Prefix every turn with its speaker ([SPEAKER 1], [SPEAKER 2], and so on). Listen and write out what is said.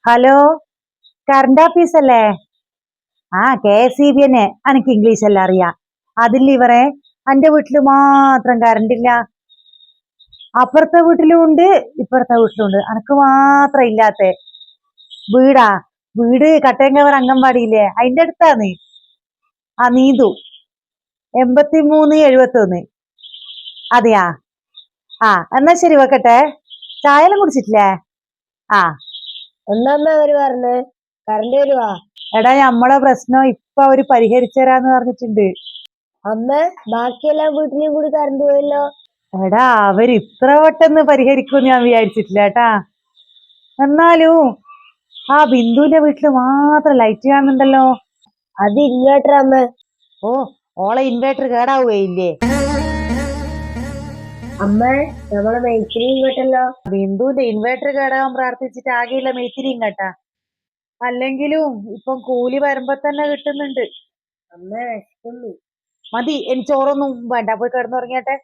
[SPEAKER 1] Hello, current office അല്ലേ? KSEB തന്നെ. എനിക്ക് ഇംഗ്ലീഷ് എല്ലാം അറിയാം. അതിലിവറെ എന്റെ വീട്ടില് മാത്രം കറണ്ട് ഇല്ല. അപ്പുറത്തെ വീട്ടിലും ഉണ്ട്, ഇപ്പുറത്തെ വീട്ടിലും ഉണ്ട്. എനക്ക് മാത്രം ഇല്ലാത്ത വീടാ. വീട് കട്ടയങ്കവർ അംഗൻവാടിയില്ലേ, അതിന്റെ അടുത്താന്ന്. നീതു 8371. അതെയാ? എന്നാ ശരി, വെക്കട്ടെ. ചായയെല്ലാം കുടിച്ചിട്ടില്ലേ? ആ
[SPEAKER 2] ഒന്നമ്മ അവര് പറഞ്ഞ് കറണ്ട് വരുവാ.
[SPEAKER 1] എടാ, നമ്മളെ പ്രശ്നം ഇപ്പൊ അവര് പരിഹരിച്ചു തരാന്ന് പറഞ്ഞിട്ടുണ്ട്.
[SPEAKER 2] അമ്മ ബാക്കിയെല്ലാ വീട്ടിലും കൂടി കറണ്ട് പോയല്ലോ.
[SPEAKER 1] എടാ, അവര് ഇത്ര പെട്ടെന്ന് പരിഹരിക്കും ഞാൻ വിചാരിച്ചിട്ടില്ല കേട്ടാ. എന്നാലും ബിന്ദുവിന്റെ വീട്ടില് മാത്രം ലൈറ്റ് കാണുന്നുണ്ടല്ലോ.
[SPEAKER 2] അത് ഇൻവേർട്ടർ അമ്മ.
[SPEAKER 1] ഓളെ ഇൻവേർട്ടർ കേടാവുകയില്ലേ?
[SPEAKER 2] അമ്മ നമ്മളെ മേച്ചിരി ഇങ്ങോട്ടല്ലോ.
[SPEAKER 1] ബിന്ദുവിന്റെ ഇൻവേർട്ടർ കേടാവാൻ പ്രാർത്ഥിച്ചിട്ട് ആകെയില്ല മേത്തിരിയും കേട്ടാ. അല്ലെങ്കിലും ഇപ്പം കൂലി വരുമ്പോ തന്നെ കിട്ടുന്നുണ്ട്.
[SPEAKER 2] അമ്മ വിശക്കുന്നു.
[SPEAKER 1] മതി, എനിക്ക് ചോറൊന്നും വേണ്ട, പോയി കിടന്നുറങ്ങിയാട്ടെ.